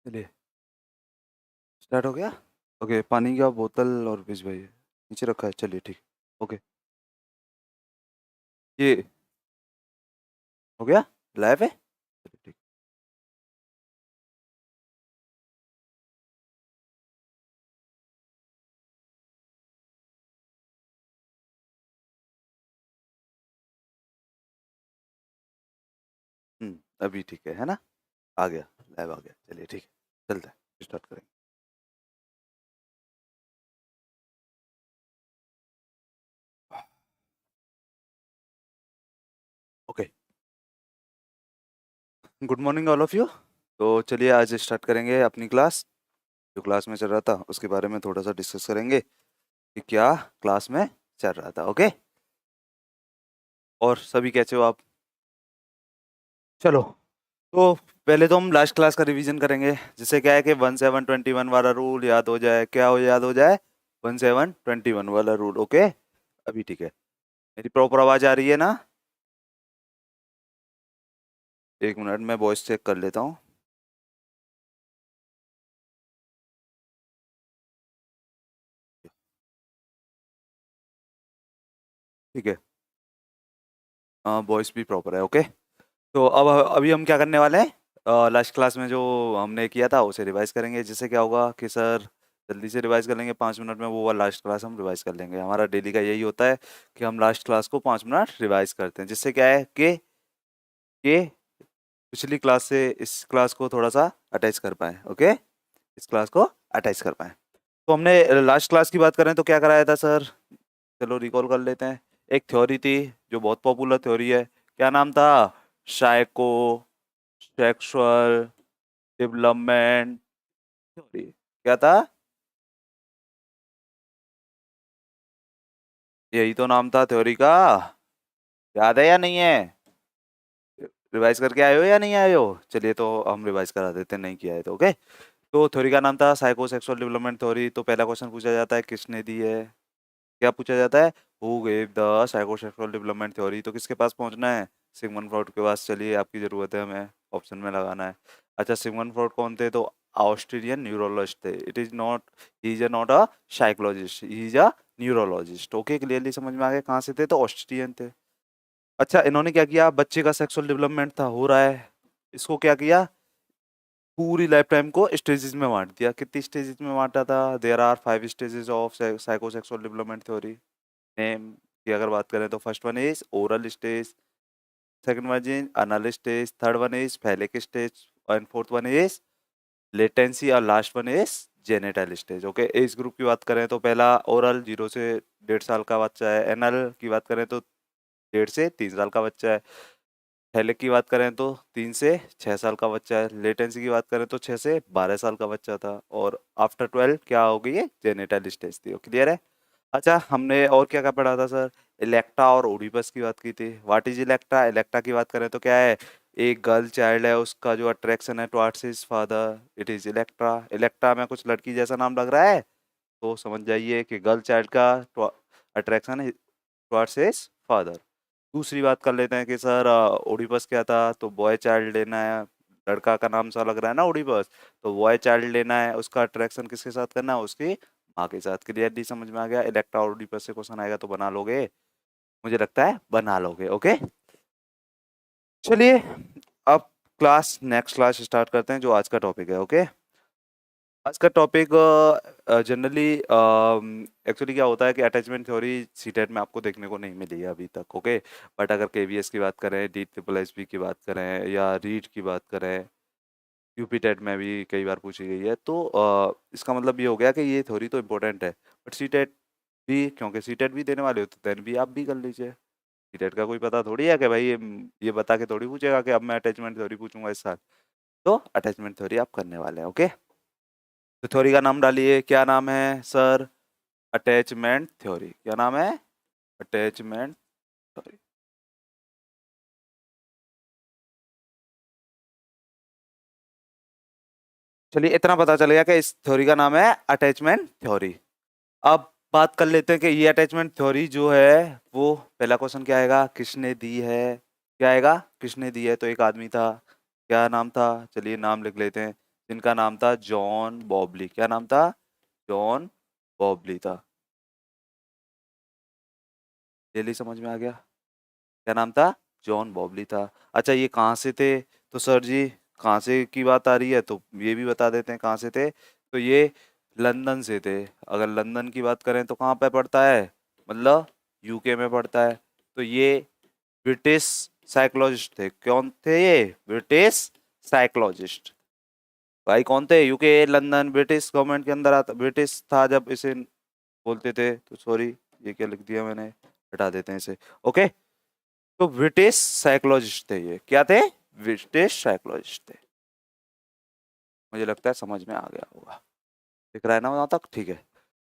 चलिए स्टार्ट हो गया। ओके, पानी का बोतल और बीज भाई नीचे रखा है। चलिए ठीक। ओके, ये हो गया। लाइव है। चलिए ठीक। अभी ठीक है ना? आ गया। लाइव आ गया। चलिए ठीक है, चलता है, स्टार्ट करेंगे। Okay, good morning all of you. तो चलिए आज स्टार्ट करेंगे अपनी क्लास। जो क्लास में चल रहा था उसके बारे में थोड़ा सा डिस्कस करेंगे कि क्या क्लास में चल रहा था। ओके, और सभी कैसे हो आप? चलो, तो पहले तो हम लास्ट क्लास का रिवीजन करेंगे, जिससे क्या है कि 1721 वाला रूल याद हो जाए। क्या हो याद हो जाए? 1721 वाला रूल। ओके, अभी ठीक है। मेरी प्रॉपर आवाज आ रही है ना? एक मिनट में वॉइस चेक कर लेता हूँ। ठीक है, वॉइस भी प्रॉपर है। ओके, तो अब अभी हम क्या करने वाले हैं? लास्ट क्लास में जो हमने किया था उसे रिवाइज करेंगे, जिससे क्या होगा कि सर जल्दी से रिवाइज कर लेंगे 5 मिनट में। वो वाला लास्ट क्लास हम रिवाइज कर लेंगे। हमारा डेली का यही होता है कि हम लास्ट क्लास को 5 मिनट रिवाइज करते हैं, जिससे क्या है कि पिछली क्लास से इस क्लास को थोड़ा सा अटैच कर पाए। ओके, इस क्लास को अटैच कर पाए। तो हमने लास्ट क्लास की बात करें तो क्या कराया था सर? चलो रिकॉल कर लेते हैं। एक थ्योरी थी जो बहुत पॉपुलर थ्योरी है। क्या नाम था? Psycho sexual development theory. क्या था? यही तो नाम था थ्योरी का। याद है या नहीं है? रिवाइज करके आए हो या नहीं आए हो? चलिए तो हम रिवाइज करा देते हैं, नहीं किया है तो। ओके, तो थ्योरी का नाम था साइको सेक्सुअल डेवलपमेंट थ्योरी। तो पहला क्वेश्चन पूछा जाता है किसने दी है? क्या पूछा जाता है? Who gave the psychosexual development theory. तो किसके पास पहुंचना है? सिगमंड फ्रॉइड के पास। चलिए, आपकी जरूरत है, हमें ऑप्शन में लगाना है। अच्छा, सिगमंड फ्रॉइड कौन थे? तो ऑस्ट्रेलियन न्यूरोलॉजिस्ट थे। It is not, he is not a psychologist, he is a neurologist. Okay, clearly समझ में आ गया कहाँ से थे? तो ऑस्ट्रेलियन थे। अच्छा, इन्होंने क्या किया? बच्चे का सेक्सुअल डेवलपमेंट था, हो रहा है, इसको क्या किया? पूरी लाइफ टाइम को स्टेजेस में बांट दिया। कितनी स्टेजेस में बांटा था? There are 5 stages of psychosexual development theory. Name की अगर बात करें तो first one is oral stage, second one is anal stage, third one is phallic stage, and fourth one is latency, और last one is genital stage. Okay, age group की बात करें तो पहला ओरल 0 से 1.5 साल का बच्चा है। एनल की बात करें तो 1.5 से 3 साल का बच्चा है। फैलिक की बात करें तो 3 से 6 साल का बच्चा है। लेटेंसी की बात करें तो 6 से 12 साल का बच्चा था। और आफ्टर 12 क्या हो गई है? जेनिटल स्टेज थी। क्लियर है? अच्छा, हमने और क्या क्या पढ़ा था सर? इलेक्ट्रा और ओडिपस की बात की थी। What is Electra? इलेक्ट्रा की बात करें तो क्या है? एक गर्ल चाइल्ड है, उसका जो अट्रैक्शन है towards his father, it is Electra. Electra में कुछ लड़की जैसा नाम लग रहा है, तो समझ जाइए कि गर्ल चाइल्ड का अट्रैक्शन है टुवर्ड्स हिज फादर। दूसरी बात कर लेते हैं कि सर ओडिपस क्या था? तो बॉय चाइल्ड लेना है। लड़का का नाम सा लग रहा है ना ओडिपस, तो बॉय चाइल्ड लेना है। उसका अट्रैक्शन किसके साथ करना है? उसकी माँ के साथ। क्लियरली समझ में आ गया? इलेक्ट्रा और ओडिपस से क्वेश्चन आएगा तो बना लोगे? मुझे लगता है बना लोगे। ओके, चलिए अब क्लास नेक्स्ट क्लास स्टार्ट करते हैं, जो आज का टॉपिक है। ओके, आज का टॉपिक जनरली एक्चुअली क्या होता है कि अटैचमेंट थ्योरी सीटेट में आपको देखने को नहीं मिली है अभी तक। ओके, बट अगर केवीएस की बात करें, डी ट्रिपल एस बी की बात करें, या रीट की बात करें, यूपी टेट में भी कई बार पूछी गई है, तो इसका मतलब ये हो गया कि ये थ्योरी तो इम्पोर्टेंट है। बट सीटेट भी, क्योंकि सीटेट भी देने वाले हो तो देन भी आप भी कर लीजिए। सीटेट का कोई पता थोड़ी है कि भाई ये बता के थोड़ी पूछेगा कि अब मैं अटैचमेंट थ्योरी पूछूंगा इस साल। तो अटैचमेंट थ्योरी आप करने वाले हैं। ओके, तो थ्योरी का नाम डालिए। क्या नाम है सर? Attachment theory. क्या नाम है? Attachment theory. चलिए, इतना पता चल गया कि इस थ्योरी का नाम है अटैचमेंट थ्योरी। अब बात कर लेते हैं कि ये अटैचमेंट थ्योरी जो है, वो पहला क्वेश्चन क्या आएगा? किसने दी है? क्या आएगा? किसने दी है? तो एक आदमी था। क्या नाम था? चलिए नाम लिख लेते हैं। जिनका नाम था जॉन बॉबली। क्या नाम था? जॉन बॉबली था। जल्दी समझ में आ गया? क्या नाम था? जॉन बॉबली था। अच्छा, ये कहाँ से थे? तो सर जी, कहाँ से की बात आ रही है तो ये भी बता देते हैं कहाँ से थे। तो ये लंदन से थे। अगर लंदन की बात करें तो कहाँ पे पड़ता है? मतलब यूके में पड़ता है। तो ये ब्रिटिश साइकोलॉजिस्ट थे। कौन थे ये? British psychologist. भाई कौन थे? यूके, लंदन, ब्रिटिश गवर्नमेंट के अंदर आता, ब्रिटिश था जब इसे बोलते थे। तो सॉरी, ये क्या लिख दिया मैंने, हटा देते हैं इसे। ओके, तो ब्रिटिश साइकोलॉजिस्ट थे ये। क्या थे? ब्रिटिश साइकोलॉजिस्ट थे। मुझे लगता है समझ में आ गया होगा। दिख रहा है ना वहां तक? ठीक है।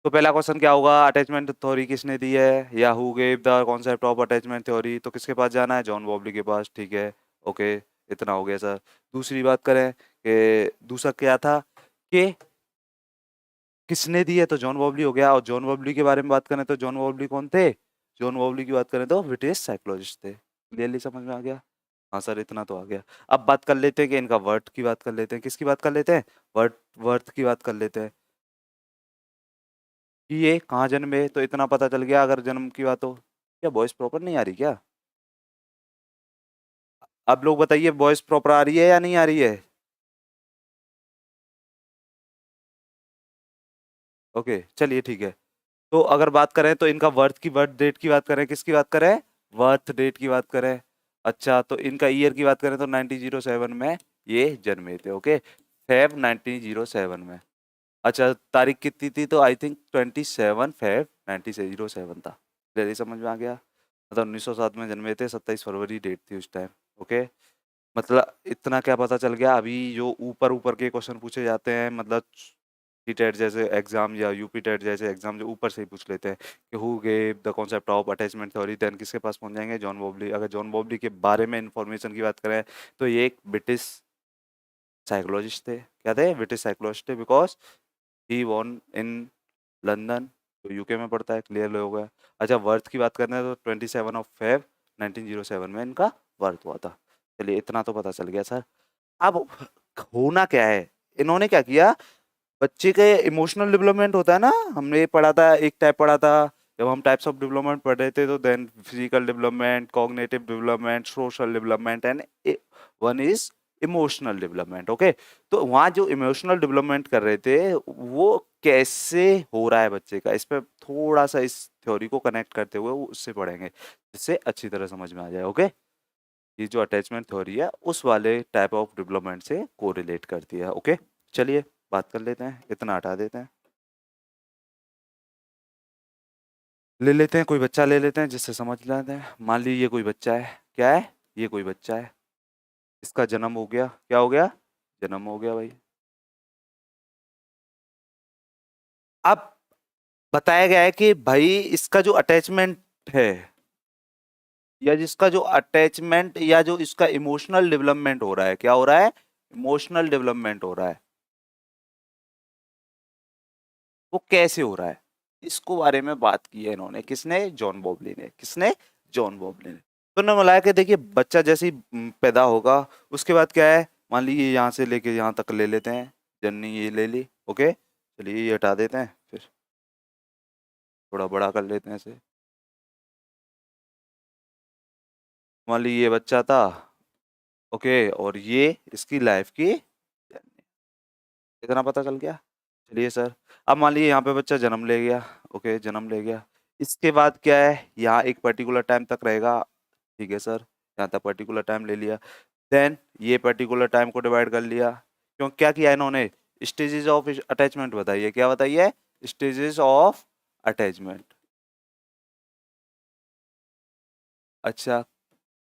तो पहला क्वेश्चन क्या होगा? अटैचमेंट थ्योरी किसने दी है, या who gave the concept of attachment theory? तो किसके पास जाना है? जॉन बॉबली के पास। ठीक है, ओके, इतना हो गया सर। दूसरी बात करें कि दूसरा क्या था कि किसने दी है, तो जॉन बॉबली हो गया। और जॉन बॉबली के बारे में बात करें तो जॉन बॉबली कौन थे? जॉन बॉबली की बात करें तो ब्रिटिश साइकोलॉजिस्ट थे। क्लियरली समझ में आ गया? हाँ सर, इतना तो आ गया। अब बात कर लेते हैं कि इनका वर्थ की बात कर लेते हैं। किसकी बात कर लेते हैं? वर्थ। वर्थ की बात कर लेते हैं कि ये कहाँ जन्मे। तो इतना पता चल गया अगर जन्म की बात हो। क्या वॉइस प्रॉपर नहीं आ रही क्या? आप लोग बताइए, वॉइस प्रॉपर आ रही है या नहीं आ रही है? ओके, चलिए ठीक है। तो अगर बात करें तो इनका बर्थ डेट की बात करें, किसकी बात करें? बर्थ डेट की बात करें। अच्छा, तो इनका ईयर की बात करें तो 1907 में ये जन्मे थे। ओके, फेब 1907 में। अच्छा, तारीख कितनी थी? तो आई थिंक 27 फेब 1907 था। जल्दी समझ में आ गया? मतलब 1907 में जन्मे थे, 27 फरवरी डेट थी उस टाइम। ओके, मतलब इतना क्या पता चल गया। अभी जो ऊपर ऊपर के क्वेश्चन पूछे जाते हैं, मतलब टेट जैसे एग्जाम या यूपी टेट जैसे एग्जाम, जो ऊपर से ही पूछ लेते हैं कि who gave the concept of attachment theory, then किसके पास पहुंच जाएंगे? John Bowlby. अगर जॉन बॉबली के बारे में इंफॉर्मेशन की बात करें तो ये एक ब्रिटिश साइकोलॉजिस्ट थे। क्या थे? ब्रिटिश साइकोलॉजिस्ट थे, because he born in London, तो यूके में पड़ता है। क्लियर हो गया? अच्छा, वर्थ की बात करते हैं तो 27 फेब 1907 में इनका वर्थ हुआ था। चलिए, इतना तो पता चल गया सर। अब होना क्या है, इन्होंने क्या किया, बच्चे के इमोशनल डेवलपमेंट होता है ना, हमने ये पढ़ा था, एक टाइप पढ़ा था जब हम टाइप्स ऑफ डेवलपमेंट पढ़ रहे थे। तो then physical development, cognitive development, social development and one is emotional development. Okay, तो वहाँ जो इमोशनल डेवलपमेंट कर रहे थे वो कैसे हो रहा है बच्चे का, इस पर थोड़ा सा इस थ्योरी को कनेक्ट करते हुए वो उससे पढ़ेंगे, जिससे अच्छी तरह समझ में आ जाए। ओके, ये जो अटैचमेंट थ्योरी है उस वाले टाइप ऑफ डेवलपमेंट से कोरिलेट करती है। ओके, चलिए बात कर लेते हैं, इतना हटा देते हैं। ले लेते हैं कोई बच्चा, ले लेते हैं जिससे समझ लेते हैं। मान लीजिए ये कोई बच्चा है। क्या है? ये कोई बच्चा है, इसका जन्म हो गया। क्या हो गया? जन्म हो गया भाई। अब बताया गया है कि भाई इसका जो अटैचमेंट है, या जिसका जो अटैचमेंट या जो इसका इमोशनल डेवलपमेंट हो रहा है, क्या हो रहा है? इमोशनल डेवलपमेंट हो रहा है। वो कैसे हो रहा है, इसको बारे में बात की है इन्होंने। किसने? जॉन बॉबली ने। किसने? जॉन बॉबली ने। तो उन्होंने मिलाया कि देखिए, बच्चा जैसे ही पैदा होगा, उसके बाद क्या है, मान लीजिए यहाँ से लेके यहाँ तक ले लेते हैं, जननी ये ले ली। ओके, चलिए ये हटा देते हैं, फिर थोड़ा बड़ा कर लेते हैं इसे। मान लीजिए ये बच्चा था। ओके, और ये इसकी लाइफ की जर्नी। इतना पता चल गया? चलिए सर, अब मान लीजिए यहाँ पे बच्चा जन्म ले गया। ओके, जन्म ले गया। इसके बाद क्या है, यहाँ एक पर्टिकुलर टाइम तक रहेगा। ठीक है सर, यहाँ तक पर्टिकुलर टाइम ले लिया। देन ये पर्टिकुलर टाइम को डिवाइड कर लिया। क्यों, क्या किया इन्होंने? स्टेजेस ऑफ अटैचमेंट बताइए। क्या बताइए? Stages of attachment. अच्छा,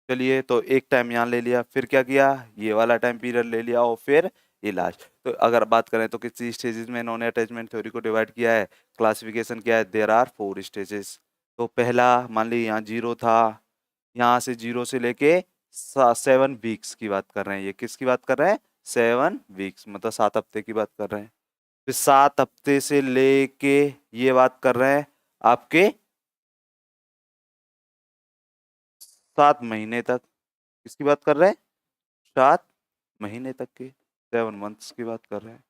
चलिए, तो एक टाइम यहाँ ले लिया, फिर क्या किया, ये वाला टाइम पीरियड ले लिया, और फिर ये लास्ट। तो अगर बात करें तो किसी स्टेजेस में इन्होंने अटैचमेंट थ्योरी को डिवाइड किया है, क्लासिफिकेशन किया है, देयर आर 4 स्टेजेस। तो पहला, मान ली यहाँ 0 था, यहाँ से 0 से लेके 7 वीक्स की बात कर रहे हैं। ये किसकी बात कर रहे हैं? 7 वीक्स, मतलब 7 हफ्ते की बात कर रहे हैं। फिर 7 हफ्ते से लेके ये बात कर रहे हैं आपके 7 महीने तक। किसकी बात कर रहे हैं? 7 महीने तक की। 7 मंथ्स की बात कर रहे हैं।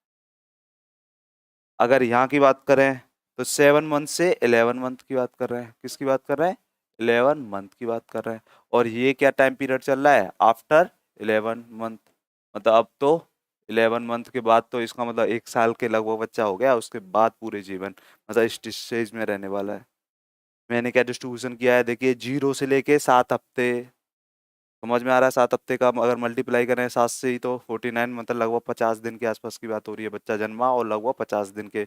अगर यहाँ की बात करें तो 7 मंथ से 11 मंथ की बात कर रहे हैं। किसकी बात कर रहे हैं? 11 मंथ की बात कर रहे हैं। और ये क्या टाइम पीरियड चल रहा है? After 11 month. मतलब अब तो 11 मंथ के बाद तो इसका मतलब 1 साल के लगभग बच्चा हो गया, उसके बाद पूरे जीवन मतलब इस स्टेज में रहने वाला है। मैंने क्या डिस्ट्रीब्यूशन किया है देखिए, 0 से लेके 7 हफ्ते। समझ में आ रहा है? 7 हफ्ते का अगर मल्टीप्लाई करें 7 से ही तो 49, मतलब लगभग 50 दिन के आसपास की बात हो रही है। बच्चा जन्मा और लगभग 50 दिन के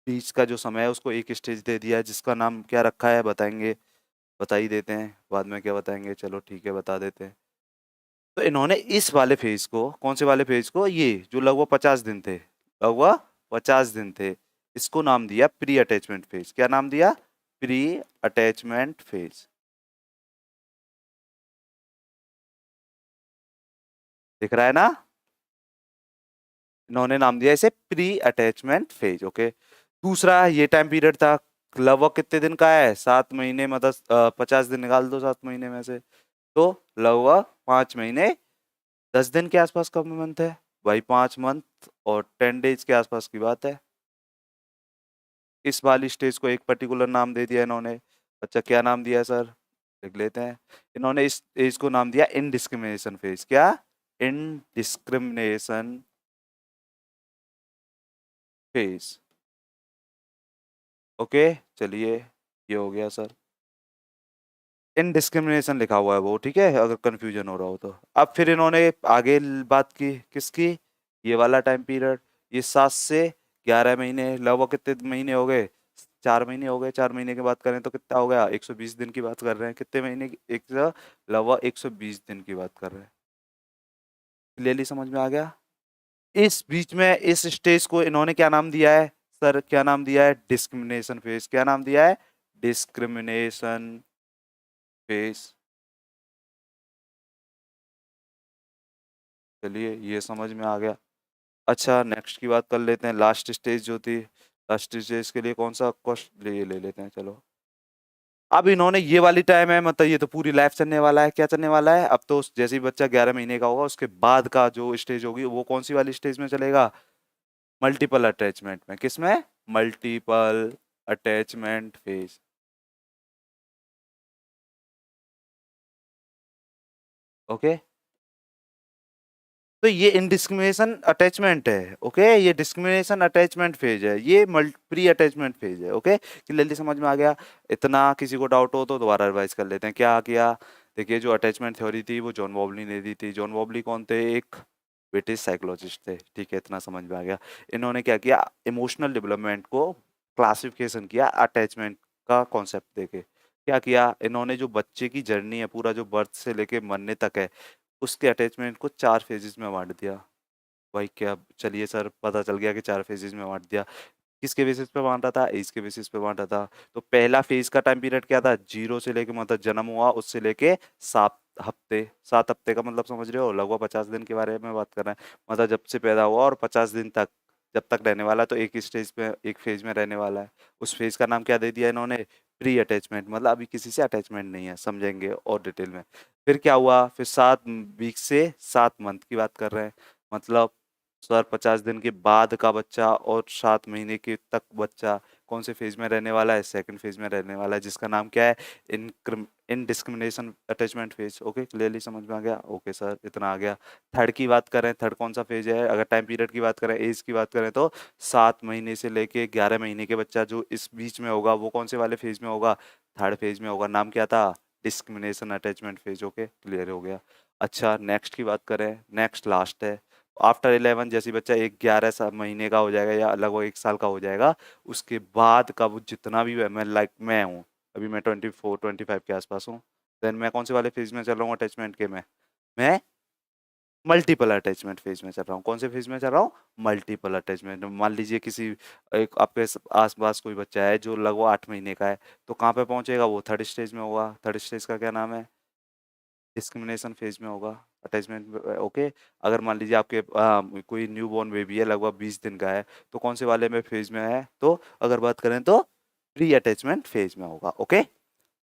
बीच का जो समय है उसको एक स्टेज दे दिया है, जिसका नाम क्या रखा है बताएंगे? बता ही देते हैं, बाद में क्या बताएंगे, चलो ठीक है बता देते हैं। तो इन्होंने इस वाले फेज को, कौन से वाले फेज को? ये जो लगभग 50 दिन थे, लगभग 50 दिन थे, इसको नाम दिया प्री अटैचमेंट फेज। क्या नाम दिया? Pre attachment phase. दिख रहा है ना? इन्होंने नाम दिया इसे प्री अटैचमेंट फेज। ओके। दूसरा ये टाइम पीरियड था, लगभग कितने दिन का है? 7 महीने, मतलब 50 दिन निकाल दो 7 महीने में से, तो लगभग 5 महीने 10 दिन के आसपास का मंथ है भाई। 5 मंथ और 10 डेज के आसपास की बात है। इस वाली स्टेज को एक पर्टिकुलर नाम दे दिया इन्होंने। अच्छा, क्या नाम दिया सर? लिख लेते हैं। इन्होंने इस स्टेज को नाम दिया इनडिस्क्रिमिनेशन फेज। क्या? इनडिस्क्रिमिनेशन फेज। ओके, चलिए ये हो गया सर। इनडिस्क्रिमिनेशन लिखा हुआ है वो, ठीक है, अगर कंफ्यूजन हो रहा हो तो। अब फिर इन्होंने आगे बात की किसकी? ये वाला टाइम पीरियड, ये 7 से 11 महीने, लगभग कितने महीने हो गए? 4 महीने हो गए। 4 महीने की बात करें तो कितना हो गया? 120 दिन की बात कर रहे हैं। कितने महीने की? लगभग 120 दिन की बात कर रहे हैं। क्लियरली समझ में आ गया? इस बीच में इस स्टेज को इन्होंने क्या नाम दिया है सर? क्या नाम दिया है? Discrimination phase. क्या नाम दिया है? Discrimination phase. चलिए ये समझ में आ गया। अच्छा, नेक्स्ट की बात कर लेते हैं। लास्ट स्टेज जो थी, लास्ट स्टेज के लिए कौन सा क्वेश्चन ले लेते हैं, चलो। अब इन्होंने ये वाली टाइम है, मतलब ये तो पूरी लाइफ चलने वाला है। क्या चलने वाला है? अब तो जैसे ही बच्चा 11 महीने का होगा उसके बाद का जो स्टेज होगी वो कौन सी वाली स्टेज में चलेगा? मल्टीपल अटैचमेंट में। किस में? Multiple attachment phase. ओके, तो ये इनडिस्क्रिमिनेशन अटैचमेंट है। ओके, ये डिस्क्रिमिनेशन अटैचमेंट फेज है, ये प्री अटैचमेंट फेज है। ओके, क्लियरली समझ में आ गया? इतना किसी को डाउट हो तो दोबारा रिवाइज कर लेते हैं। क्या किया? देखिए, जो अटैचमेंट थ्योरी थी वो जॉन बॉबली ने दी थी। जॉन बॉबली कौन थे? एक ब्रिटिश साइकोलॉजिस्ट थे, ठीक है, इतना समझ में आ गया। इन्होंने क्या किया? इमोशनल डेवलपमेंट को क्लासिफिकेशन किया अटैचमेंट का कॉन्सेप्ट देके। क्या किया इन्होंने? जो बच्चे की जर्नी है, पूरा जो बर्थ से लेके मरने तक है, उसके अटैचमेंट को 4 फेजेस में बांट दिया। भाई क्या, चलिए सर पता चल गया कि 4 फेजेस में बांट दिया। किसके बेसिस पे बांटा था? एज के बेसिस पे बांटा था। तो पहला फेज का टाइम पीरियड क्या था? 0 से लेके, मतलब जन्म हुआ उससे लेके 7 हफ्ते। 7 हफ्ते का मतलब समझ रहे हो? लगभग 50 दिन के बारे में बात कर रहे हैं। मतलब जब से पैदा हुआ और 50 दिन तक जब तक रहने वाला है, तो एक ही स्टेज पे, एक फेज में रहने वाला है। उस फेज का नाम क्या दे दिया इन्होंने? Pre attachment. मतलब अभी किसी से अटैचमेंट नहीं है, समझेंगे और डिटेल में। फिर क्या हुआ? फिर 7 वीक से 7 मंथ की बात कर रहे हैं। मतलब सर 50 दिन के बाद का बच्चा और 7 महीने के तक बच्चा कौन से फेज में रहने वाला है? सेकंड फेज में रहने वाला है, जिसका नाम क्या है? इनडिस्क्रिमिनेशन अटैचमेंट फेज। ओके, क्लियरली समझ में आ गया? ओके सर, इतना आ गया। थर्ड की बात करें, थर्ड कौन सा फेज है? अगर टाइम पीरियड की बात करें, एज की बात करें, तो 7 महीने से लेके 11 महीने के बच्चा जो इस बीच में होगा वो कौन से वाले फेज में होगा? थर्ड फेज में होगा। नाम क्या था? Discrimination attachment phase. Okay, clear हो गया। अच्छा, नेक्स्ट की बात करें, नेक्स्ट लास्ट है। आफ्टर 11, जैसे बच्चा एक 11 महीने का हो जाएगा या लगभग 1 साल का हो जाएगा, उसके बाद का वो जितना भी मैं, लाइक मैं हूँ अभी, मैं 24-25 के आसपास हूँ। देन मैं कौन से वाले फेज में चल रहा हूँ अटैचमेंट के? मैं मल्टीपल अटैचमेंट फेज में चल रहा हूँ। कौन से फेज में चल रहा हूँ? Multiple attachment. मान लीजिए किसी एक आपके आसपास कोई बच्चा है जो लगभग 8 महीने का है, तो कहाँ पे पहुंचेगा वो? थर्ड स्टेज में होगा। थर्ड स्टेज का क्या नाम है? डिस्क्रिमिनेशन फेज में होगा, अटैचमेंट। ओके, अगर मान लीजिए आपके कोई न्यू बॉर्न बेबी है, लगभग 20 दिन का है, तो कौन से वाले में फेज में है? तो अगर बात करें तो प्री अटैचमेंट फेज में होगा। ओके,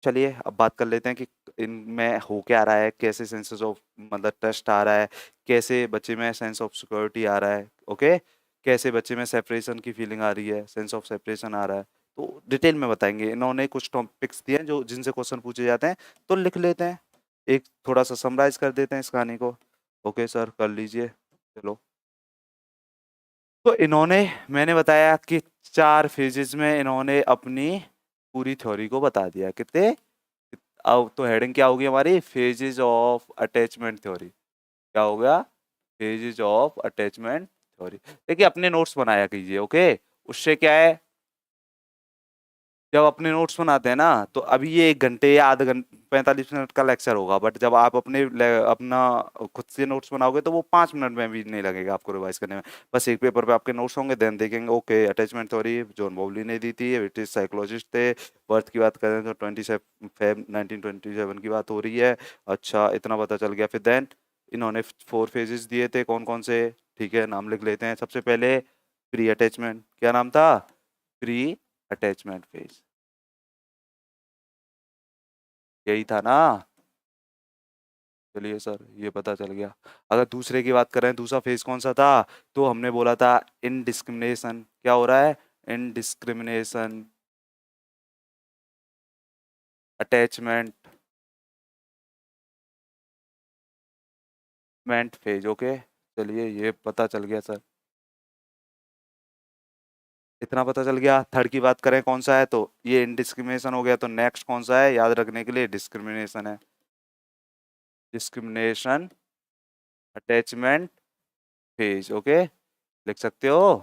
चलिए अब बात कर लेते हैं कि इनमें हो क्या रहा है, कैसे सेंसेस ऑफ मतलब ट्रस्ट आ रहा है, कैसे बच्चे में सेंस ऑफ सिक्योरिटी आ रहा है, ओके, कैसे बच्चे में सेपरेशन की फीलिंग आ रही है, सेंस ऑफ सेपरेशन आ रहा है, तो डिटेल में बताएंगे। इन्होंने कुछ टॉपिक्स दिए हैं जो जिनसे क्वेश्चन पूछे जाते हैं, तो लिख लेते हैं, एक थोड़ा सा समराइज कर देते हैं इस कहानी को। ओके सर, कर लीजिए। चलो, तो इन्होंने, मैंने बताया कि 4 फेजेस में इन्होंने अपनी पूरी थ्योरी को बता दिया। कितने? अब तो हेडिंग क्या होगी हमारी? Phases of attachment theory. क्या हो गया? Phases of attachment theory. देखिए अपने नोट्स बनाया कीजिए, ओके। उससे क्या है, जब अपने नोट्स बनाते हैं ना, तो अभी ये 1 घंटे या आधे घंटे 45 मिनट का लेक्चर होगा, बट जब आप अपना खुद से नोट्स बनाओगे तो वो 5 मिनट में भी नहीं लगेगा आपको रिवाइज करने में। बस एक पेपर पे आपके नोट्स होंगे, देन देखेंगे ओके अटैचमेंट थ्योरी जॉन बाउली ने दी थी, ब्रिटिश साइकोलॉजिस्ट थे। बर्थ की बात करें तो 27 1927 की बात हो रही है। अच्छा, इतना पता चल गया। फिर देन इन्होंने 4 फेजेस दिए थे, कौन कौन से? ठीक है, नाम लिख लेते हैं। सबसे पहले प्री अटैचमेंट, क्या नाम था? प्री अटैचमेंट फेज, यही था ना? चलिए सर, ये पता चल गया। अगर दूसरे की बात करें, दूसरा फेज कौन सा था? तो हमने बोला था इनडिस्क्रिमिनेशन। क्या हो रहा है? इनडिस्क्रिमिनेशन अटैचमेंट मेंट फेज, ओके। चलिए, ये पता चल गया सर, इतना पता चल गया। थर्ड की बात करें कौन सा है, तो ये इनडिस्क्रिमिनेशन हो गया। तो नेक्स्ट कौन सा है याद रखने के लिए? डिस्क्रिमिनेशन है। Discrimination attachment phase, okay. लिख सकते हो?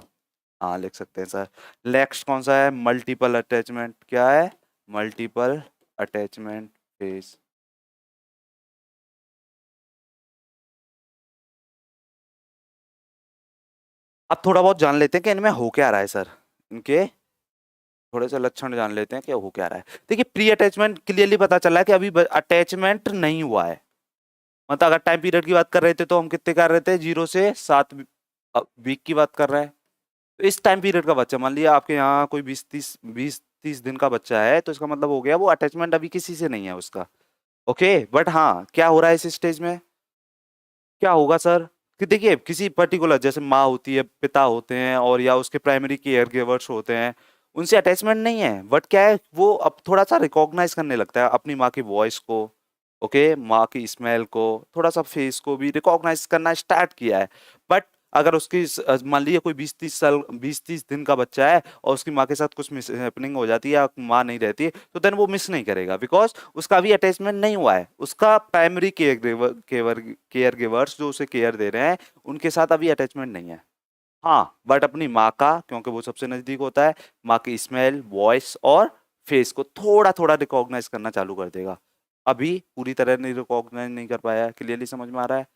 हाँ, लिख सकते हैं सर। नेक्स्ट कौन सा है? Multiple attachment. क्या है? Multiple attachment phase. अब थोड़ा बहुत जान लेते हैं कि इनमें हो क्या रहा है सर, इनके थोड़े से लक्षण जान लेते हैं कि हो क्या रहा है। देखिए प्री अटैचमेंट क्लियरली पता चला है कि अभी अटैचमेंट नहीं हुआ है। मतलब अगर टाइम पीरियड की बात कर रहे थे तो हम कितने कर रहे थे? 0 से 7 वीक की बात कर रहे हैं। तो इस टाइम पीरियड का बच्चा, मान लिया आपके यहाँ कोई 20-30 दिन का बच्चा है, तो इसका मतलब हो गया वो अटैचमेंट अभी किसी से नहीं है उसका। ओके, बट हाँ, क्या हो रहा है इस स्टेज में? क्या होगा सर? कि देखिए किसी पर्टिकुलर, जैसे माँ होती है, पिता होते हैं, और या उसके प्राइमरी केयर गिवर्स होते हैं, उनसे अटैचमेंट नहीं है, बट क्या है, वो अब थोड़ा सा रिकॉग्नाइज करने लगता है अपनी माँ की वॉइस को, ओके, माँ की स्मेल को, थोड़ा सा फेस को भी रिकॉग्नाइज करना स्टार्ट किया है। बट अगर उसकी मान लीजिए कोई 20-30 दिन का बच्चा है और उसकी माँ के साथ कुछ मिस हैपनिंग हो जाती है या माँ नहीं रहती है, तो देन वो मिस नहीं करेगा, बिकॉज उसका अभी अटैचमेंट नहीं हुआ है। उसका प्राइमरी केयर गिवर्स जो उसे केयर दे रहे हैं, उनके साथ अभी अटैचमेंट नहीं है। हाँ, बट अपनी माँ का, क्योंकि वो सबसे नजदीक होता है, माँ की स्मेल, वॉइस और फेस को थोड़ा थोड़ा रिकॉग्नाइज करना चालू कर देगा। अभी पूरी तरह नहीं रिकॉग्नाइज नहीं कर पाया है। क्लियरली समझ में आ रहा है?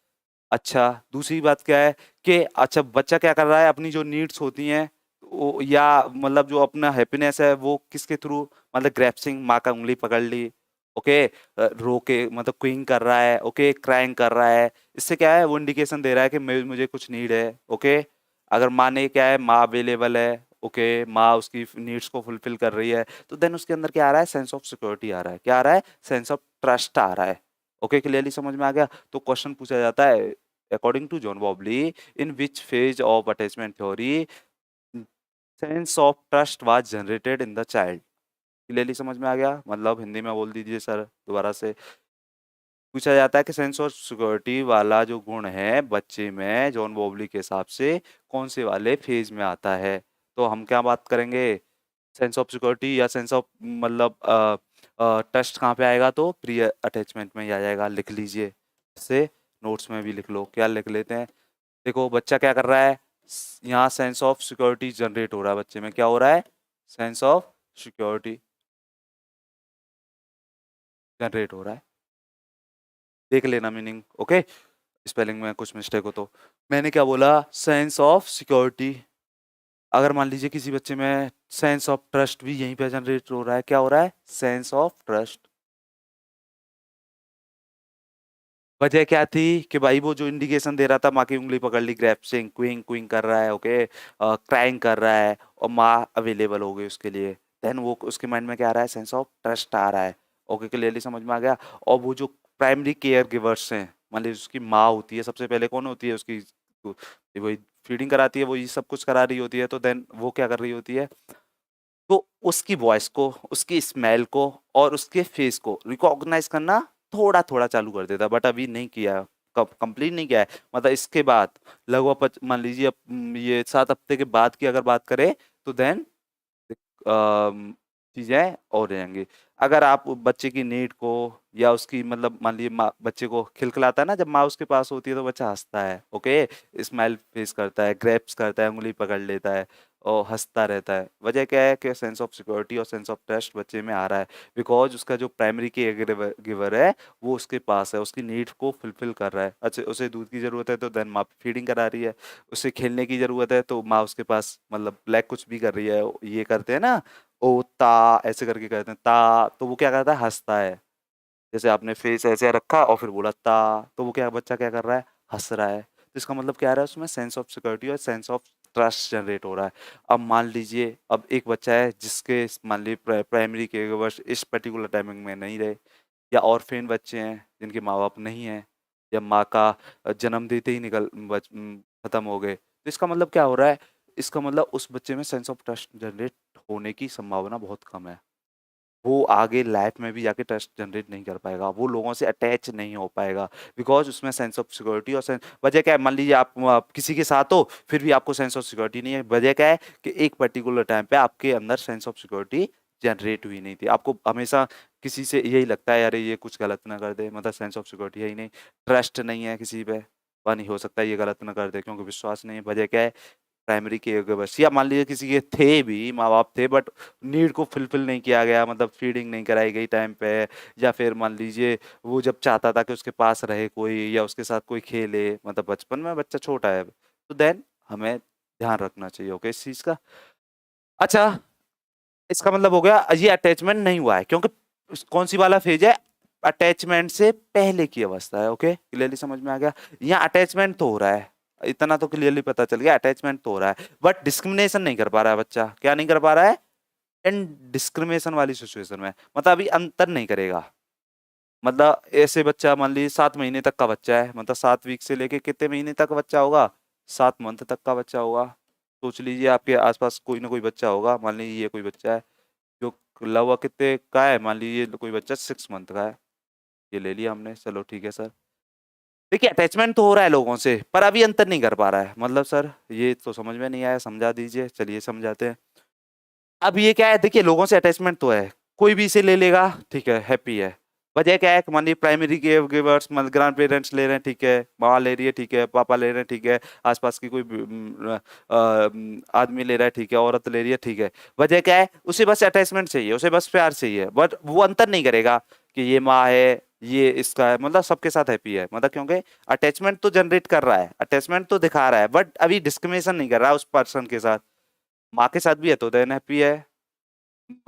अच्छा, दूसरी बात क्या है कि अच्छा बच्चा क्या कर रहा है, अपनी जो नीड्स होती हैं वो, या मतलब जो अपना हैप्पीनेस है, वो किसके थ्रू, मतलब ग्रैप्सिंग, माँ का उंगली पकड़ ली, ओके, रो के मतलब क्विंग कर रहा है, ओके, क्राइंग कर रहा है। इससे क्या है, वो इंडिकेशन दे रहा है कि मुझे कुछ नीड है, ओके। अगर माँ ने क्या है, माँ अवेलेबल है, ओके, माँ उसकी नीड्स को फुलफिल कर रही है, तो देन उसके अंदर क्या आ रहा है? सेंस ऑफ सिक्योरिटी आ रहा है। क्या आ रहा है? सेंस ऑफ ट्रस्ट आ रहा है। ओके, क्लियरली समझ में आ गया? तो क्वेश्चन पूछा जाता है, according to John Bowlby, in which phase of attachment theory sense of trust was generated in the child? Clearly समझ में आ गया? मतलब हिंदी में बोल दीजिए सर दोबारा से। पूछा जाता है कि सेंस ऑफ सिक्योरिटी वाला जो गुण है बच्चे में, जॉन बॉबली के हिसाब से कौन से वाले फेज में आता है? तो हम क्या बात करेंगे? सेंस ऑफ सिक्योरिटी या सेंस ऑफ मतलब ट्रस्ट कहाँ पे आएगा? तो प्री अटैचमेंट में ही आ जाएगा। लिख लीजिए, से नोट्स में भी लिख लो। क्या लिख लेते हैं? देखो बच्चा क्या कर रहा है, यहाँ सेंस ऑफ सिक्योरिटी जनरेट हो रहा है बच्चे में। क्या हो रहा है? सेंस ऑफ सिक्योरिटी जनरेट हो रहा है। देख लेना मीनिंग, ओके। स्पेलिंग में कुछ मिस्टेक हो तो। मैंने क्या बोला? Sense of security. अगर मान लीजिए किसी बच्चे में सेंस ऑफ ट्रस्ट भी यहीं पे जनरेट हो रहा है, क्या हो रहा है? Sense of trust. वजह क्या थी कि भाई वो जो इंडिकेशन दे रहा था, माँ की उंगली पकड़ ली, ग्रैप्सिंग, क्विंग क्विंग कर रहा है, ओके, क्राइंग कर रहा है, और माँ अवेलेबल हो गई उसके लिए, देन वो उसके माइंड में क्या आ रहा है? सेंस ऑफ ट्रस्ट आ रहा है। ओके, क्लियरली समझ में आ गया। और वो जो प्राइमरी केयर गिवर्स हैं, मान लीजिए उसकी माँ होती है, सबसे पहले कौन होती है उसकी, वही फीडिंग कराती है, वो ये सब कुछ करा रही होती है, तो देन वो क्या कर रही होती है, तो उसकी वॉइस को, उसकी स्मेल को और उसके फेस को रिकॉग्नाइज करना थोड़ा थोड़ा चालू कर देता है, बट अभी नहीं किया, कंप्लीट नहीं किया है। मतलब इसके बाद लगभग मान लीजिए ये 7 हफ्ते के बाद की अगर बात करें, तो देन चीज़ें और रहेंगी। अगर आप बच्चे की नीड को या उसकी मतलब मान लीजिए माँ बच्चे को खिलखिलाता है ना, जब माँ उसके पास होती है तो बच्चा हंसता है, ओके, स्माइल फेस करता है, ग्रैप्स करता है, उंगली पकड़ लेता है और हंसता रहता है। वजह क्या है कि सेंस ऑफ सिक्योरिटी और सेंस ऑफ ट्रस्ट बच्चे में आ रहा है, बिकॉज उसका जो प्राइमरी केयर गिवर है वो उसके पास है, उसकी नीड को फुलफिल कर रहा है। अच्छा, उसे दूध की जरूरत है तो देन माँ फीडिंग करा रही है, उसे खेलने की जरूरत है तो माँ उसके पास मतलब ब्लैक कुछ भी कर रही है, ये करते हैं ना, ओ ता ऐसे करके कहते हैं ता, तो वो क्या करता है, हंसता है। जैसे आपने फेस ऐसे रखा और फिर बोला ता, तो वो क्या, बच्चा क्या कर रहा है, हंस रहा है। तो इसका मतलब क्या आ रहा है, उसमें सेंस ऑफ सिक्योरिटी और सेंस ऑफ ट्रस्ट जनरेट हो रहा है। अब मान लीजिए अब एक बच्चा है जिसके मान लीजिए प्राइमरी के वर्ष इस पर्टिकुलर टाइमिंग में नहीं रहे, या ऑर्फेन बच्चे हैं जिनके माँ बाप नहीं हैं, या माँ का जन्म देते ही खत्म हो गए, तो इसका मतलब क्या हो रहा है, इसका मतलब उस बच्चे में सेंस ऑफ ट्रस्ट जनरेट होने की संभावना बहुत कम है। वो आगे लाइफ में भी जाके ट्रस्ट जनरेट नहीं कर पाएगा, वो लोगों से अटैच नहीं हो पाएगा, बिकॉज उसमें सेंस ऑफ सिक्योरिटी और सेंस, वजह क्या है, मान लीजिए आप किसी के साथ हो फिर भी आपको सेंस ऑफ सिक्योरिटी नहीं है, वजह क्या है कि एक पर्टिकुलर टाइम पे आपके अंदर सेंस ऑफ सिक्योरिटी जनरेट हुई नहीं थी, आपको हमेशा किसी से यही लगता है यार ये कुछ गलत ना कर दे, मतलब सेंस ऑफ सिक्योरिटी है ही नहीं, ट्रस्ट नहीं है किसी पे, वह नहीं हो सकता ये गलत ना कर दे, क्योंकि विश्वास नहीं है। वजह क्या है, प्राइमरी के बस, या मान लीजिए किसी के थे भी माँ बाप थे बट नीड को फुलफिल नहीं किया गया, मतलब फीडिंग नहीं कराई गई टाइम पे, या फिर मान लीजिए वो जब चाहता था कि उसके पास रहे कोई या उसके साथ कोई खेले, मतलब बचपन में बच्चा छोटा है, तो देन हमें ध्यान रखना चाहिए, ओके, इस चीज का। अच्छा, इसका मतलब हो गया ये अटैचमेंट नहीं हुआ है, क्योंकि कौन सी वाला फेज है, अटैचमेंट से पहले की अवस्था है, ओके, क्लियरली समझ में आ गया। यहाँ अटैचमेंट तो हो रहा है, इतना तो क्लियरली पता चल गया, अटैचमेंट तो हो रहा है, बट डिस्क्रिमिनेशन नहीं कर पा रहा है बच्चा, क्या नहीं कर पा रहा है, इन डिस्क्रिमिनेशन वाली सिचुएशन में, मतलब अभी अंतर नहीं करेगा। मतलब ऐसे बच्चा मान लीजिए 7 महीने तक का बच्चा है, मतलब 7 वीक से लेके कितने महीने तक बच्चा होगा, 7 मंथ तक का बच्चा होगा। सोच लीजिए आपके आसपास कोई ना कोई बच्चा होगा, मान लीजिए ये कोई बच्चा है जो लगभग कितने का है, मान लीजिए कोई बच्चा 6 मंथ का है, ये ले लिया हमने, चलो ठीक है सर। देखिए अटैचमेंट तो हो रहा है लोगों से, पर अभी अंतर नहीं कर पा रहा है, मतलब सर ये तो समझ में नहीं आया, समझा दीजिए, चलिए समझाते हैं। अब ये क्या है, देखिए लोगों से अटैचमेंट तो है, कोई भी इसे ले लेगा, ठीक है, हैप्पी है। वजह क्या है, मान लीजिए प्राइमरी केयर गिवर्स मतलब ग्रैंड पेरेंट्स ले रहे हैं, ठीक है, माँ ले रही है, ठीक है, पापा ले रहे हैं, ठीक है, आसपास की कोई आदमी ले रहा है, ठीक है, औरत ले रही है, ठीक है। वजह क्या है, उसे बस अटैचमेंट चाहिए, उसे बस प्यार चाहिए, बट वो अंतर नहीं करेगा कि ये माँ है, ये इसका है, मतलब सबके साथ हैप्पी है, मतलब क्योंकि अटैचमेंट तो जनरेट कर रहा है, अटैचमेंट तो दिखा रहा है, बट अभी डिस्क्रिमिनेशन नहीं कर रहा है उस पर्सन के साथ। माँ के साथ भी है तो देन हैप्पी है,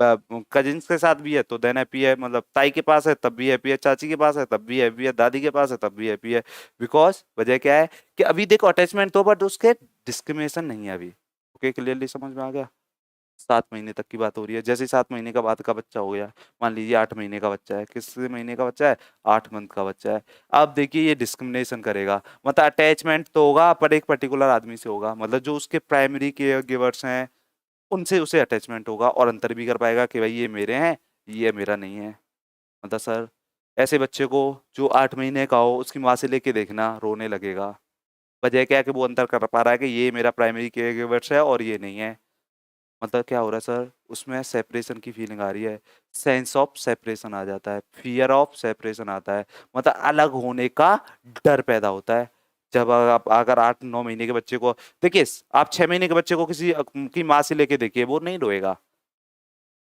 कजिन्स के साथ भी है तो देन हैप्पी है, मतलब ताई के पास है तब भी हैप्पी है, चाची के पास है तब भी हैप्पी है, दादी के पास है तब भी हैप्पी है, बिकॉज वजह क्या है कि अभी देखो अटैचमेंट तो, बट उसके डिस्क्रिमिनेशन नहीं है अभी, ओके, क्लियरली समझ में आ गया। 7 महीने तक की बात हो रही है, जैसे ही 7 महीने का बाद का बच्चा हो गया, मान लीजिए 8 महीने का बच्चा है, किस महीने का बच्चा है, 8 मंथ का बच्चा है, अब देखिए ये डिस्क्रिमिनेशन करेगा, मतलब अटैचमेंट तो होगा पर एक पर्टिकुलर आदमी से होगा, मतलब जो उसके प्राइमरी केयर गिवर्स हैं उनसे उसे अटैचमेंट होगा, और अंतर भी कर पाएगा कि भाई ये मेरे हैं, ये मेरा नहीं है। मतलब सर ऐसे बच्चे को जो 8 महीने का हो उसकी माँ से लेके देखना रोने लगेगा, वजह क्या है कि वो अंतर कर पा रहा है कि ये मेरा प्राइमरी केयर गिवर्स है और ये नहीं है। मतलब क्या हो रहा है सर, उसमें सेपरेशन की फीलिंग आ रही है, सेंस ऑफ सेपरेशन आ जाता है, फियर ऑफ सेपरेशन आता है, मतलब अलग होने का डर पैदा होता है। जब आप अगर 8-9 महीने के बच्चे को देखिए, आप 6 महीने के बच्चे को किसी की माँ से लेके देखिए, वो नहीं रोएगा,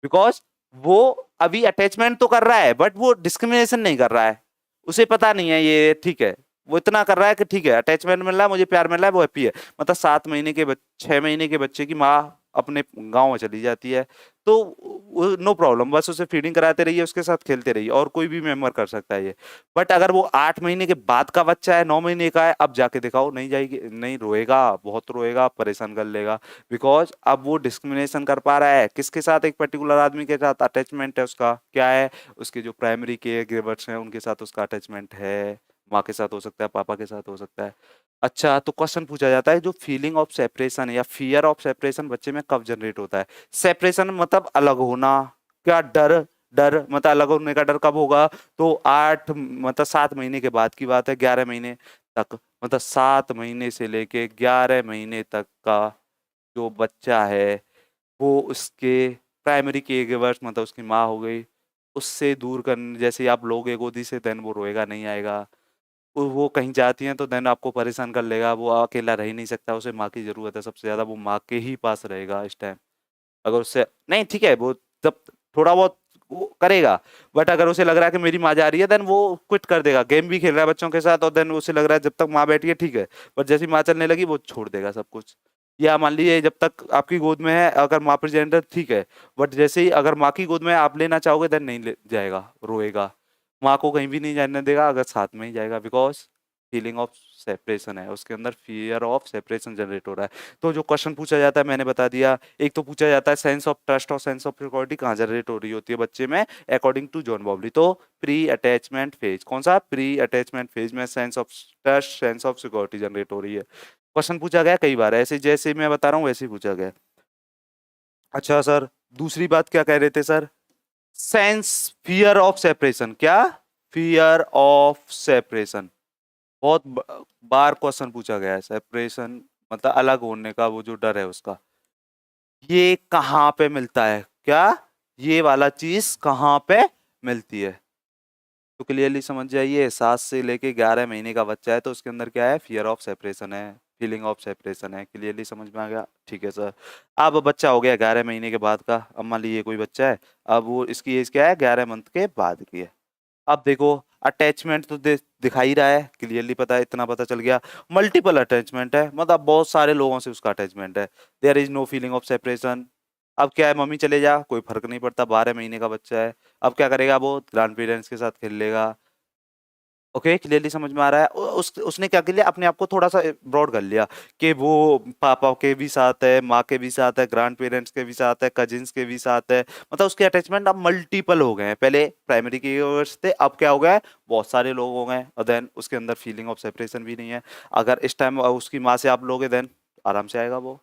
बिकॉज वो अभी अटैचमेंट तो कर रहा है बट वो डिस्क्रिमिनेशन नहीं कर रहा है, उसे पता नहीं है ये ठीक है, वो इतना कर रहा है कि ठीक है अटैचमेंट मिल रहा है, मुझे प्यार मिल रहा है, वो हैप्पी है। मतलब 7 महीने के 6 महीने के बच्चे की माँ अपने गाँव में चली जाती है। तो नो प्रॉब्लम, बस उसे फीडिंग कराते रहिए, उसके साथ खेलते रहिए, और कोई भी मेंबर कर सकता है ये। बट अगर वो 8 महीने के बाद का बच्चा है, 9 महीने का है, अब जाके दिखाओ, नहीं जाएगी, नहीं रोएगा, बहुत रोएगा, परेशान कर लेगा। बिकॉज़ अब वो डिस्क्रिमिनेशन कर पा रहा है, किसके साथ? एक पर्टिकुलर आदमी के साथ अटैचमेंट है उसका, क्या है? उसके जो प्राइमरी केयर-गिवर्स हैं, उनके साथ उसका अटैचमेंट है। माँ के साथ हो सकता है, पापा के साथ हो सकता है। अच्छा, तो क्वेश्चन पूछा जाता है, जो फीलिंग ऑफ सेपरेशन या फियर ऑफ सेपरेशन बच्चे में कब जनरेट होता है? सेपरेशन मतलब अलग होना, क्या डर? डर मतलब अलग होने का डर कब होगा? तो 8 मतलब 7 महीने के बाद की बात है, 11 महीने तक, मतलब 7 महीने से लेके 11 महीने तक का जो बच्चा है, वो उसके प्राइमरी केयरगिवर्स मतलब उसकी माँ हो गई, उससे दूर करने, जैसे ही आप लोगे गोदी से, देन वो रोएगा नहीं आएगा। वो कहीं जाती हैं तो देन आपको परेशान कर लेगा, वो अकेला रह ही नहीं सकता, उसे माँ की ज़रूरत है सबसे ज़्यादा, वो माँ के ही पास रहेगा इस टाइम। अगर उससे नहीं, ठीक है, वो जब थोड़ा बहुत वो करेगा, बट अगर उसे लग रहा है कि मेरी माँ जा रही है, देन वो क्विट कर देगा, गेम भी खेल रहा है बच्चों के साथ, और देन उसे लग रहा है जब तक माँ बैठी है ठीक है, बट जैसे ही माँ चलने लगी वो छोड़ देगा सब कुछ। या मान लीजिए जब तक आपकी गोद में है, अगर माँ प्रेजेंट है ठीक है, बट जैसे ही अगर माँ की गोद में आप लेना चाहोगे, देन नहीं ले जाएगा, रोएगा, माँ को कहीं भी नहीं जाने देगा, अगर साथ में ही जाएगा, बिकॉज फीलिंग ऑफ सेपरेशन है, उसके अंदर फियर ऑफ सेपरेशन जनरेट हो रहा है। तो जो क्वेश्चन पूछा जाता है मैंने बता दिया। एक तो पूछा जाता है सेंस ऑफ ट्रस्ट और सेंस ऑफ सिक्योरिटी कहाँ जनरेट हो रही होती है बच्चे में, अकॉर्डिंग टू जॉन बॉबली। तो प्री अटैचमेंट फेज, कौन सा? प्री अटैचमेंट फेज में sense of trust, sense of security generate हो रही है। क्वेश्चन पूछा गया कई बार, ऐसे जैसे मैं बता रहा हूँ वैसे ही पूछा गया। अच्छा सर, दूसरी बात क्या कह रहे थे sir? Sense, fear of separation, क्या? फियर ऑफ सेपरेशन, बहुत बार क्वेश्चन पूछा गया है। सेपरेशन मतलब अलग होने का वो जो डर है उसका, ये कहाँ पे मिलता है? क्या ये वाला चीज कहाँ पे मिलती है? तो क्लियरली समझ जाइए, 7 से लेके 11 महीने का बच्चा है तो उसके अंदर क्या है? फियर ऑफ सेपरेशन है, फीलिंग ऑफ सेपरेशन है। क्लियरली समझ में आ गया? ठीक है सर। अब बच्चा हो गया 11 महीने के बाद का, अब मान लीजिए कोई बच्चा है, अब वो इसकी एज क्या है? 11 मंथ के बाद की है। अब देखो, अटैचमेंट तो दिखा ही रहा है, क्लियरली पता है, इतना पता चल गया। मल्टीपल अटैचमेंट है, मतलब बहुत सारे लोगों से उसका अटैचमेंट है। There is no feeling of separation. अब क्या है, मम्मी चले जा, कोई फर्क नहीं पड़ता, 12 महीने का बच्चा है। अब क्या करेगा? वो ग्रैंड पेरेंट्स के साथ खेल लेगा। ओके, क्लियरली समझ में आ रहा है? उसने क्या कर लिया, अपने आप को थोड़ा सा ब्रॉड कर लिया, कि वो पापा के भी साथ है, माँ के भी साथ है, ग्रैंड पेरेंट्स के भी साथ है, कजिन्स के भी साथ है, मतलब उसके अटैचमेंट अब मल्टीपल हो गए हैं। पहले प्राइमरी के व्यूअर्स थे, अब क्या हो गया है? बहुत सारे लोग हो गए, और देन उसके अंदर फीलिंग ऑफ सेपरेशन भी नहीं है। अगर इस टाइम उसकी माँ से आप लोगे, देन आराम से आएगा वो,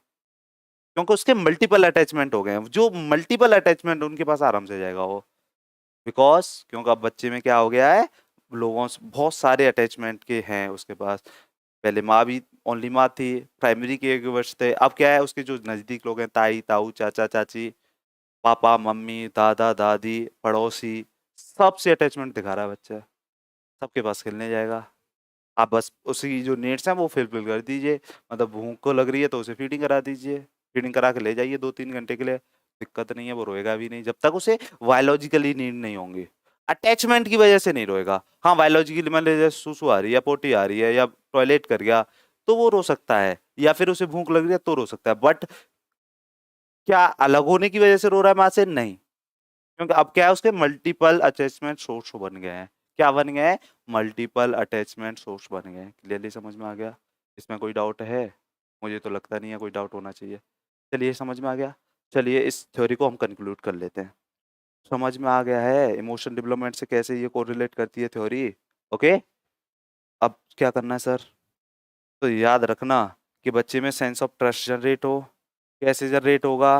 क्योंकि उसके मल्टीपल अटैचमेंट हो गए हैं। जो मल्टीपल अटैचमेंट उनके पास आराम से जाएगा वो, बिकॉज क्योंकि अब बच्चे में क्या हो गया है, लोगों से बहुत सारे अटैचमेंट के हैं उसके पास। पहले माँ भी ओनली माँ थी, प्राइमरी केयर गिवर्स थे, अब क्या है, उसके जो नज़दीक लोग हैं, ताई ताऊ, चाचा चाची, पापा मम्मी, दादा दादी, पड़ोसी, सबसे अटैचमेंट दिखा रहा है बच्चा, सबके पास खेलने जाएगा। आप बस उसकी जो नीड्स हैं वो फुलफिल कर दीजिए, मतलब भूख को लग रही है तो उसे फीडिंग करा दीजिए, फीडिंग करा के ले जाइए 2-3 घंटे के लिए, दिक्कत नहीं है, वो रोएगा भी नहीं जब तक उसे बायोलॉजिकली नीड नहीं होंगी। अटैचमेंट की वजह से नहीं रोएगा। हाँ, बायोलॉजिकली मान लीजिए सुसु आ रही है या पोटी आ रही है या टॉयलेट कर गया, तो वो रो सकता है, या फिर उसे भूख लग रही है तो रो सकता है, बट क्या अलग होने की वजह से रो रहा है माँ से? नहीं, क्योंकि अब क्या है, उसके मल्टीपल अटैचमेंट सोर्स बन गए हैं। क्या बन गए हैं? मल्टीपल अटैचमेंट सोर्स बन गए हैं। क्लियरली समझ में आ गया? इसमें कोई डाउट है? मुझे तो लगता नहीं है कोई डाउट होना चाहिए। चलिए, समझ में आ गया। चलिए इस थ्योरी को हम कंक्लूड कर लेते हैं। समझ में आ गया है इमोशन डेवलपमेंट से कैसे ये कोरिलेट करती है थ्योरी? ओके, अब क्या करना है सर? तो याद रखना कि बच्चे में सेंस ऑफ ट्रस्ट जनरेट हो, कैसे जनरेट होगा,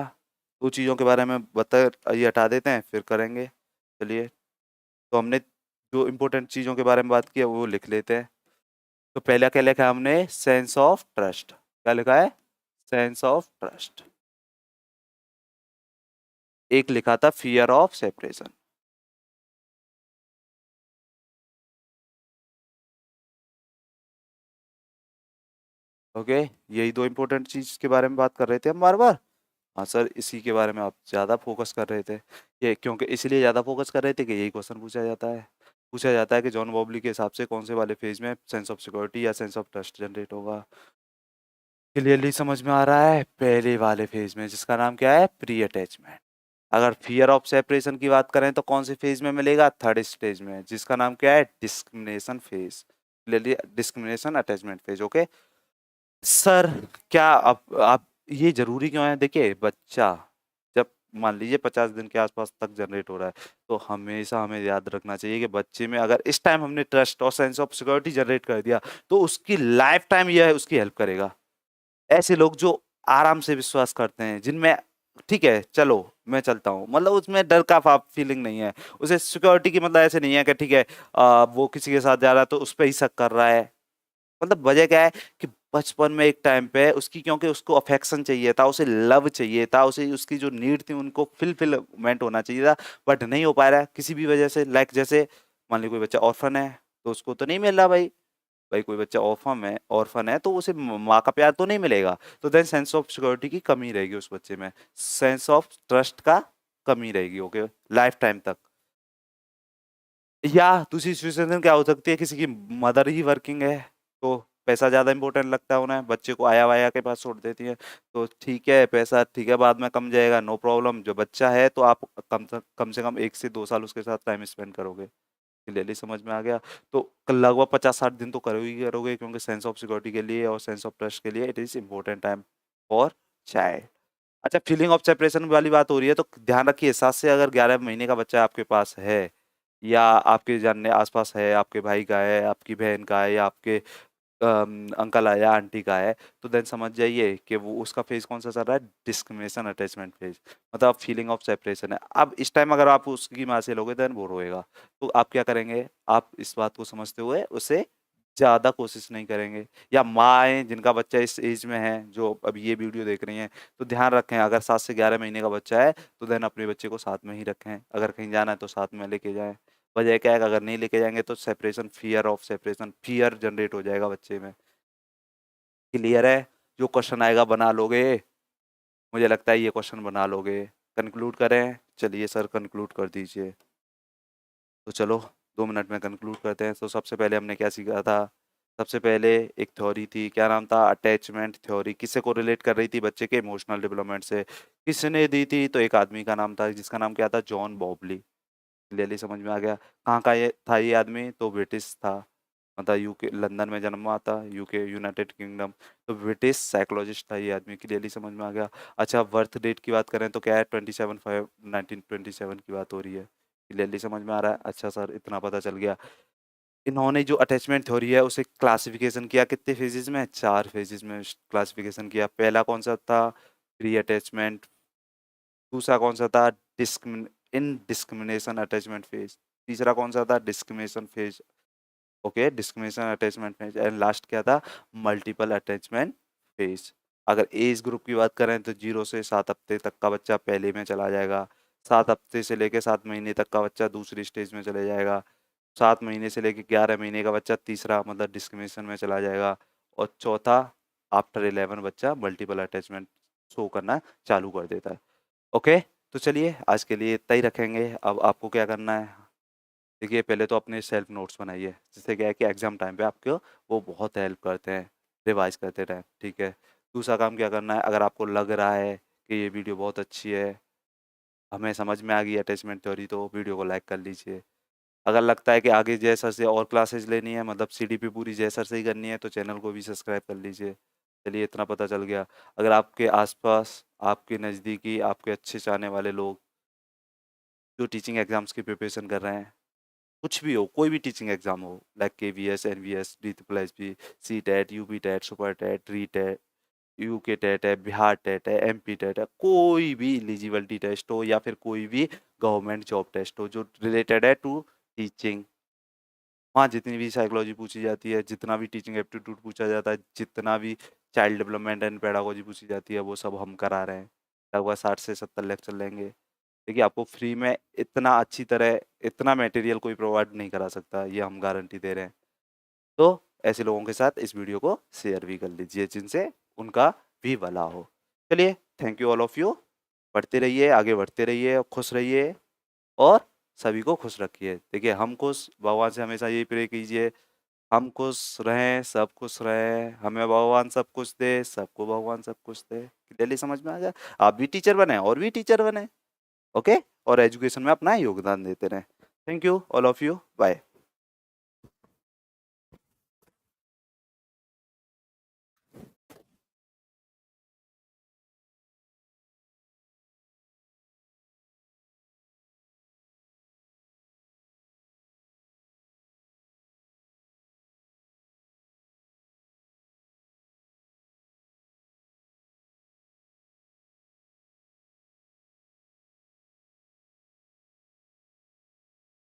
दो चीज़ों के बारे में बता, ये हटा देते हैं फिर करेंगे। चलिए, तो हमने जो इम्पोर्टेंट चीज़ों के बारे में बात की है वो लिख लेते हैं। तो पहला क्या लिखा है हमने? Sense of trust. क्या लिखा है? Sense of trust. एक लिखा था फियर ऑफ सेपरेशन। ओके, यही दो इम्पोर्टेंट चीज के बारे में बात कर रहे थे हम बार बार। हाँ सर, इसी के बारे में आप ज़्यादा फोकस कर रहे थे। ये क्योंकि इसलिए ज़्यादा फोकस कर रहे थे कि यही क्वेश्चन पूछा जाता है कि जॉन बॉबली के हिसाब से कौन से वाले फेज में सेंस ऑफ सिक्योरिटी या सेंस ऑफ ट्रस्ट जनरेट होगा। क्लियरली समझ में आ रहा है? पहले वाले फेज में जिसका नाम क्या है? Pre attachment. अगर फियर ऑफ सेपरेशन की बात करें तो कौन से फेज में मिलेगा? थर्ड स्टेज में, जिसका नाम क्या है? Discrimination phase. Clearly discrimination attachment phase. Okay sir, क्या अब आप ये जरूरी क्यों है? देखिए बच्चा जब मान लीजिए 50 दिन के आसपास तक जनरेट हो रहा है, तो हमेशा हमें याद रखना चाहिए कि बच्चे में अगर इस टाइम हमने ट्रस्ट और सेंस ऑफ सिक्योरिटी जनरेट कर दिया, तो उसकी लाइफ टाइम यह है उसकी हेल्प करेगा। ऐसे लोग जो आराम से विश्वास करते हैं, जिनमें ठीक है चलो मैं चलता हूँ, मतलब उसमें डर का फीलिंग नहीं है, उसे सिक्योरिटी की मतलब ऐसे नहीं है कि ठीक है वो किसी के साथ जा रहा है तो उस पर ही शक कर रहा है। मतलब वजह क्या है कि बचपन में एक टाइम पे उसकी, क्योंकि उसको अफेक्शन चाहिए था, उसे लव चाहिए था, उसे उसकी जो नीड थी उनको फिलफिलमेंट होना चाहिए था, बट नहीं हो पा रहा है किसी भी वजह से। लाइक जैसे मान लीजिए कोई बच्चा ऑर्फन है तो उसको तो नहीं मिल रहा भाई। भाई कोई बच्चा ऑर्फन है तो उसे माँ का प्यार तो नहीं मिलेगा, तो देन सेंस ऑफ सिक्योरिटी की कमी रहेगी उस बच्चे में, सेंस ऑफ ट्रस्ट का कमी रहेगी। ओके लाइफ टाइम तक। या दूसरी सिचुएशन क्या हो सकती है, किसी की मदर ही वर्किंग है तो पैसा ज्यादा इंपॉर्टेंट लगता है उन्हें, बच्चे को आया वाया के पास छोड़ देती है, तो ठीक है पैसा ठीक है बाद में कम जाएगा, नो प्रॉब्लम। जो बच्चा है तो आप कम से कम 1 से 2 साल उसके साथ टाइम स्पेंड करोगे। क्लियरली समझ में आ गया? तो लगभग 50-60 दिन तो करोगे ही करोगे, क्योंकि सेंस ऑफ सिक्योरिटी के लिए और सेंस ऑफ ट्रस्ट के लिए it is important time for child. अच्छा, फीलिंग ऑफ सेपरेशन वाली बात हो रही है तो ध्यान रखिए, 7 से अगर 11 महीने का बच्चा आपके पास है, या आपके जानने आसपास है, आपके भाई का है, आपकी बहन का है, या आपके अंकल है या आंटी का है, तो देन समझ जाइए कि वो उसका फेज कौन सा चल रहा है? डिस्क्रिमिनेशन अटैचमेंट फेज, मतलब फीलिंग ऑफ सेपरेशन है। अब इस टाइम अगर आप उसकी माँ से लोगे देन वो रोएगा, तो आप क्या करेंगे? आप इस बात को समझते हुए उसे ज़्यादा कोशिश नहीं करेंगे। या माएँ जिनका बच्चा इस एज में है, जो अभी ये वीडियो देख रही हैं, तो ध्यान रखें अगर 7 से 11 महीने का बच्चा है तो देन अपने बच्चे को साथ में ही रखें, अगर कहीं जाना है तो साथ में लेके जाएँ। वजह क्या है कि अगर नहीं लेके जाएँगे तो separation, fear of separation, fear generate हो जाएगा बच्चे में। क्लियर है? जो क्वेश्चन आएगा बना लोगे? मुझे लगता है ये क्वेश्चन बना लोगे। कंक्लूड करें? चलिए सर कंक्लूड कर दीजिए। तो चलो 2 मिनट में कंक्लूड करते हैं। तो सबसे पहले हमने क्या सीखा था? सबसे पहले एक थ्योरी थी, क्या नाम था? Attachment theory. किससे को रिलेट कर रही थी? बच्चे के इमोशनल डेवलपमेंट से। किसने दी थी? तो एक आदमी का नाम था जिसका नाम क्या था? जॉन बॉबली। क्लियरली समझ में आ गया? कहाँ का ये था ये आदमी? तो ब्रिटिश था, मतलब यूके, लंदन में जन्म हुआ था, यूके यूनाइटेड किंगडम। तो ब्रिटिश साइकोलॉजिस्ट था ये आदमी। क्लियरली समझ में आ गया? अच्छा, बर्थ डेट की बात करें तो क्या है? 27/5/1927 की बात हो रही है। क्लियरली समझ में आ रहा है? अच्छा सर इतना पता चल गया। इन्होंने जो अटैचमेंट थ्योरी है उसे क्लासिफिकेशन किया कितने फेजेस में? 4 फेजेस में क्लासिफिकेशन किया। पहला कौन सा था? Pre attachment. दूसरा कौन सा था? Discrimination attachment phase. तीसरा कौन सा था? Discrimination phase. Okay, discrimination attachment phase. And last क्या था? Multiple attachment phase. अगर एज ग्रुप की बात करें तो 0 से 7 हफ्ते तक का बच्चा पहले में चला जाएगा, 7 हफ्ते से लेकर 7 महीने तक का बच्चा दूसरी स्टेज में चले जाएगा, 7 महीने से लेकर 11 महीने का बच्चा तीसरा मतलब डिस्क्रिमिनेशन में चला जाएगा, और चौथा आफ्टर 11 बच्चा मल्टीपल अटैचमेंट शो करना चालू कर देता है। ओके, तो चलिए आज के लिए इतना ही रखेंगे। अब आपको क्या करना है? देखिए पहले तो अपने सेल्फ नोट्स बनाइए, जिससे क्या है कि एग्जाम टाइम पे आपको वो बहुत हेल्प करते हैं रिवाइज करते टाइम। ठीक है, दूसरा काम क्या करना है? अगर आपको लग रहा है कि ये वीडियो बहुत अच्छी है, हमें समझ में आ गई अटैचमेंट थ्योरी, तो वीडियो को लाइक कर लीजिए। अगर लगता है कि आगे जय सर से और क्लासेस लेनी है, मतलब सीडीपी पूरी जय सर से ही करनी है, तो चैनल को भी सब्सक्राइब कर लीजिए। चलिए इतना पता चल गया। अगर आपके आसपास, आपके नज़दीकी, आपके अच्छे चाहने वाले लोग जो टीचिंग एग्जाम्स की प्रिपरेशन कर रहे हैं, कुछ भी हो, कोई भी टीचिंग एग्जाम हो, like KVS, NVS, DSSB, C TET, UP TET, super TET, re TET, UK TET है, बिहार टेट है, एमपी टेट है, कोई भी एलिजिबिलिटी टेस्ट हो या फिर कोई भी गवर्नमेंट जॉब टेस्ट हो जो रिलेटेड है टू टीचिंग, वहाँ जितनी भी साइकोलॉजी पूछी जाती है, जितना भी टीचिंग एप्टीट्यूड पूछा जाता है, जितना भी चाइल्ड डेवलपमेंट एंड पेडागोजी पूछी जाती है, वो सब हम करा रहे हैं। लगभग 60 से 70 लेक्चर लेंगे। देखिए आपको फ्री में इतना अच्छी तरह इतना मटेरियल कोई प्रोवाइड नहीं करा सकता, ये हम गारंटी दे रहे हैं। तो ऐसे लोगों के साथ इस वीडियो को शेयर भी कर लीजिए जिनसे उनका भी भला हो। चलिए, thank you all of you. पढ़ते रहिए, आगे बढ़ते रहिए, खुश रहिए और सभी को खुश रखिए। देखिए हम खुश, भगवान से हमेशा यही प्रे कीजिए हम खुश रहें, सब खुश रहे, हमें भगवान सब कुछ दे, सबको भगवान सब कुछ दे। क्लियरली समझ में आ जाए? आप भी टीचर बने और भी टीचर बने, ओके, और एजुकेशन में अपना योगदान देते रहें। Thank you all of you, bye.